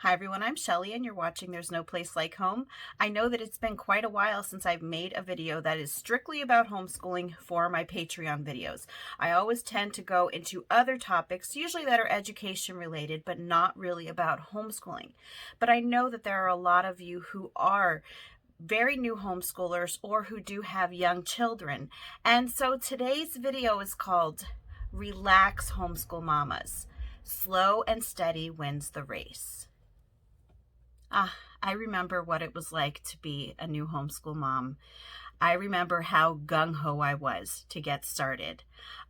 Hi everyone, I'm Shelly and you're watching There's No Place Like Home. I know that it's been quite a while since I've made a video that is strictly about homeschooling for my Patreon videos. I always tend to go into other topics, usually that are education related, but not really about homeschooling. But I know that there are a lot of you who are very new homeschoolers or who do have young children. And so today's video is called Relax Homeschool Mamas. Slow and steady wins the race. I remember what it was like to be a new homeschool mom. I remember how gung-ho I was to get started.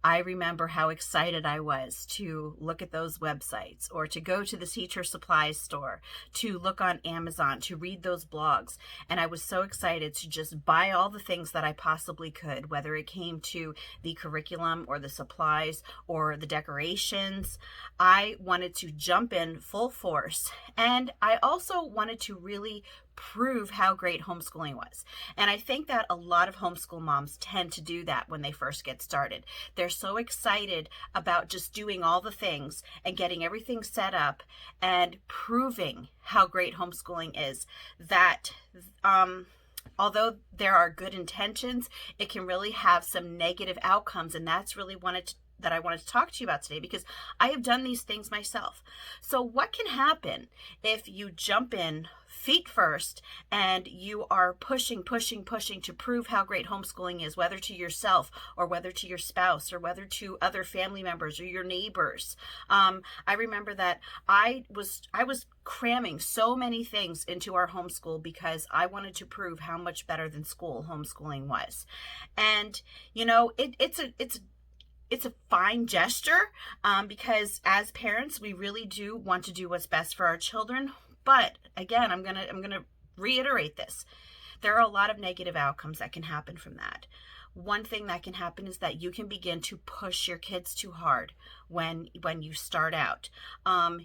I remember how excited I was to look at those websites or to go to the teacher supplies store, to look on Amazon, to read those blogs. And I was so excited to just buy all the things that I possibly could, whether it came to the curriculum or the supplies or the decorations. I wanted to jump in full force. And I also wanted to really prove how great homeschooling was. And I think that a lot of homeschool moms tend to do that when they first get started. They're so excited about just doing all the things and getting everything set up and proving how great homeschooling is that although there are good intentions, it can really have some negative outcomes. And that's really that I wanted to talk to you about today, because I have done these things myself. So what can happen if you jump in feet first and you are pushing to prove how great homeschooling is, whether to yourself or whether to your spouse or whether to other family members or your neighbors? I remember that I was cramming so many things into our homeschool because I wanted to prove how much better than school homeschooling was. And you know, it's a fine gesture because as parents, we really do want to do what's best for our children. But again, I'm gonna reiterate this. There are a lot of negative outcomes that can happen from that. One thing that can happen is that you can begin to push your kids too hard when you start out.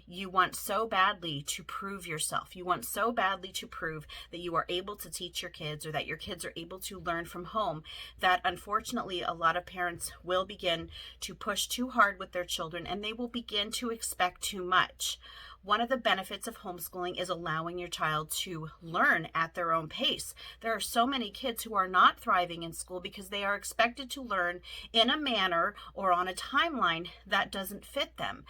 You want so badly to prove yourself. You want so badly to prove that you are able to teach your kids or that your kids are able to learn from home that unfortunately a lot of parents will begin to push too hard with their children and they will begin to expect too much. One of the benefits of homeschooling is allowing your child to learn at their own pace. There are so many kids who are not thriving in school because they are expected to learn in a manner or on a timeline that doesn't fit them.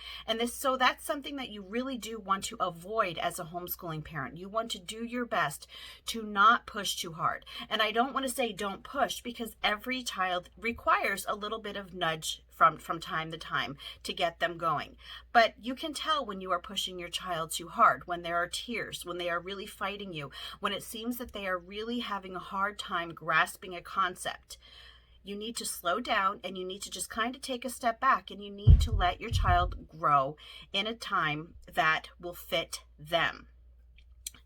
So that's something that you really do want to avoid as a homeschooling parent. You want to do your best to not push too hard. And I don't want to say don't push, because every child requires a little bit of nudge from time to time to get them going. But you can tell when you are pushing your child too hard, when there are tears, when they are really fighting you, when it seems that they are really having a hard time grasping a concept. You need to slow down and you need to just kind of take a step back and you need to let your child grow in a time that will fit them.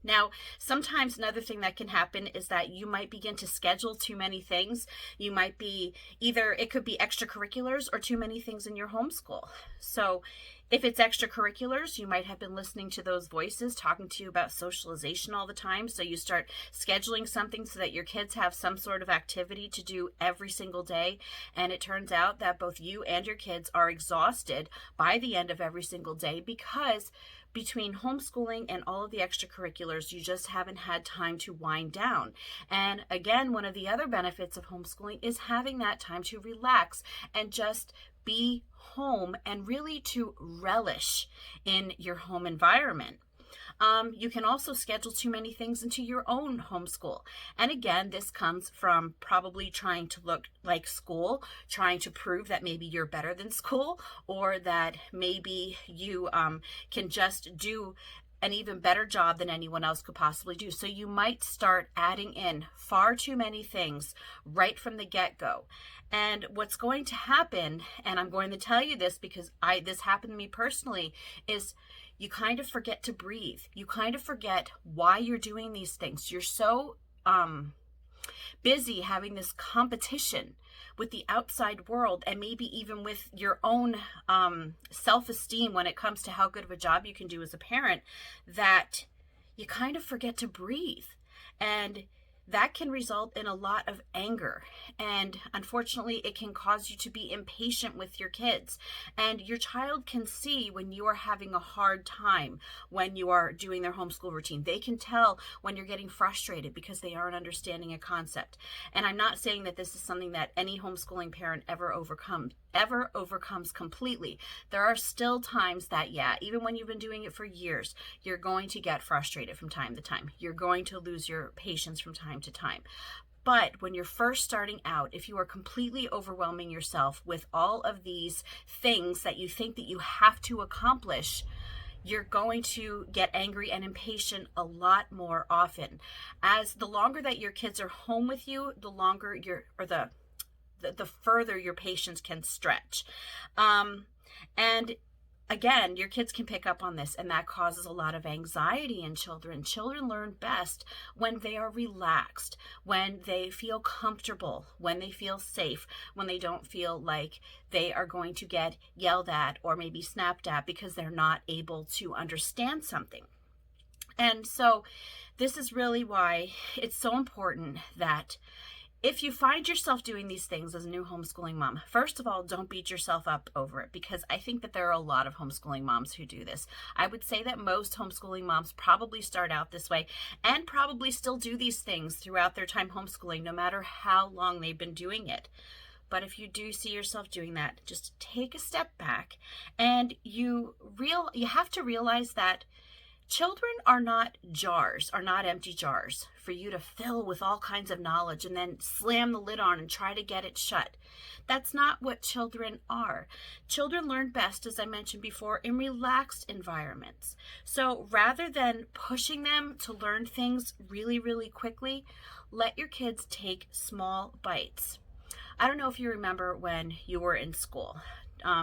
Now, sometimes another thing that can happen is that you might begin to schedule too many things. You might be it could be extracurriculars or too many things in your homeschool. So if it's extracurriculars, you might have been listening to those voices talking to you about socialization all the time. So you start scheduling something so that your kids have some sort of activity to do every single day. And it turns out that both you and your kids are exhausted by the end of every single day because between homeschooling and all of the extracurriculars, you just haven't had time to wind down. And again, one of the other benefits of homeschooling is having that time to relax and just be home and really to relish in your home environment. You can also schedule too many things into your own homeschool. And again, this comes from probably trying to look like school, trying to prove that maybe you're better than school, or that maybe you can just do an even better job than anyone else could possibly do. So you might start adding in far too many things right from the get-go. And what's going to happen, and I'm going to tell you this because this happened to me personally, is you kind of forget to breathe. You kind of forget why you're doing these things. You're so busy having this competition with the outside world and maybe even with your own self-esteem when it comes to how good of a job you can do as a parent, that you kind of forget to breathe. And that can result in a lot of anger. And unfortunately, it can cause you to be impatient with your kids. And your child can see when you are having a hard time when you are doing their homeschool routine. They can tell when you're getting frustrated because they aren't understanding a concept. And I'm not saying that this is something that any homeschooling parent ever overcomes completely. There are still times that, yeah, even when you've been doing it for years, you're going to get frustrated from time to time. You're going to lose your patience from time to time. But when you're first starting out, if you are completely overwhelming yourself with all of these things that you think that you have to accomplish, you're going to get angry and impatient a lot more often. As the longer that your kids are home with you, the longer the further your patience can stretch. And again, your kids can pick up on this, and that causes a lot of anxiety in children. Children learn best when they are relaxed, when they feel comfortable, when they feel safe, when they don't feel like they are going to get yelled at or maybe snapped at because they're not able to understand something. And so this is really why it's so important that if you find yourself doing these things as a new homeschooling mom, first of all, don't beat yourself up over it, because I think that there are a lot of homeschooling moms who do this. I would say that most homeschooling moms probably start out this way and probably still do these things throughout their time homeschooling, no matter how long they've been doing it. But if you do see yourself doing that, just take a step back, and you have to realize that children are not empty jars for you to fill with all kinds of knowledge and then slam the lid on and try to get it shut. That's not what children are. Children learn best, as I mentioned before, in relaxed environments. So rather than pushing them to learn things really, really quickly, let your kids take small bites. I don't know if you remember when you were in school.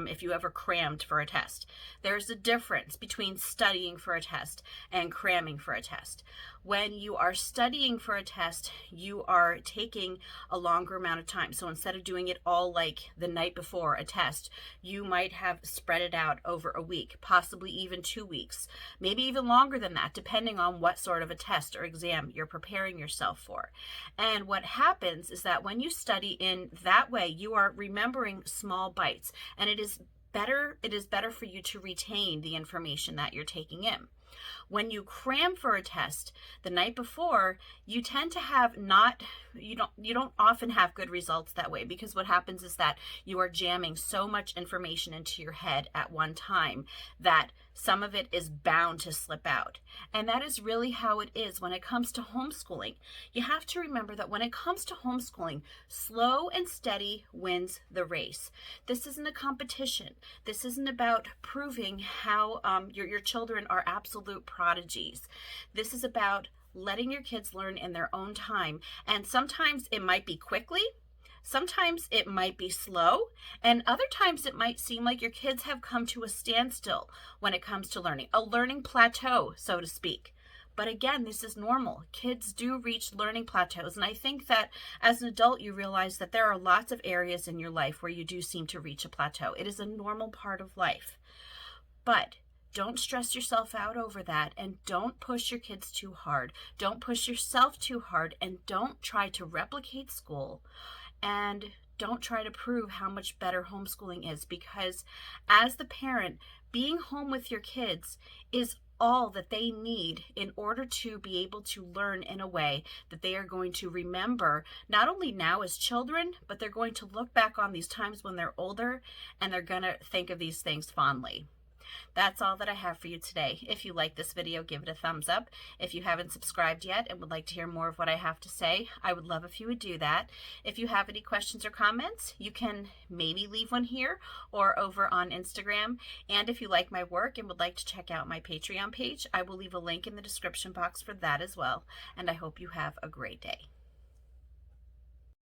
If you ever crammed for a test. There's a difference between studying for a test and cramming for a test. When you are studying for a test, you are taking a longer amount of time. So instead of doing it all like the night before a test, you might have spread it out over a week, possibly even 2 weeks, maybe even longer than that, depending on what sort of a test or exam you're preparing yourself for. And what happens is that when you study in that way, you are remembering small bites, and it is better for you to retain the information that you're taking in. When you cram for a test the night before, you tend to have you don't often have good results that way, because what happens is that you are jamming so much information into your head at one time that some of it is bound to slip out. And that is really how it is when it comes to homeschooling. You have to remember that when it comes to homeschooling, slow and steady wins the race. This isn't a competition. This isn't about proving how your children are absolute prodigies. This is about letting your kids learn in their own time. And sometimes it might be quickly, sometimes it might be slow, and other times it might seem like your kids have come to a standstill when it comes to learning, a learning plateau, so to speak. But again, this is normal. Kids do reach learning plateaus, and I think that as an adult, you realize that there are lots of areas in your life where you do seem to reach a plateau. It is a normal part of life. But don't stress yourself out over that, and don't push your kids too hard. Don't push yourself too hard, and don't try to replicate school, and don't try to prove how much better homeschooling is, because as the parent, being home with your kids is all that they need in order to be able to learn in a way that they are going to remember, not only now as children, but they're going to look back on these times when they're older, and they're going to think of these things fondly. That's all that I have for you today. If you like this video, give it a thumbs up. If you haven't subscribed yet and would like to hear more of what I have to say, I would love if you would do that. If you have any questions or comments, you can maybe leave one here or over on Instagram. And if you like my work and would like to check out my Patreon page, I will leave a link in the description box for that as well. And I hope you have a great day.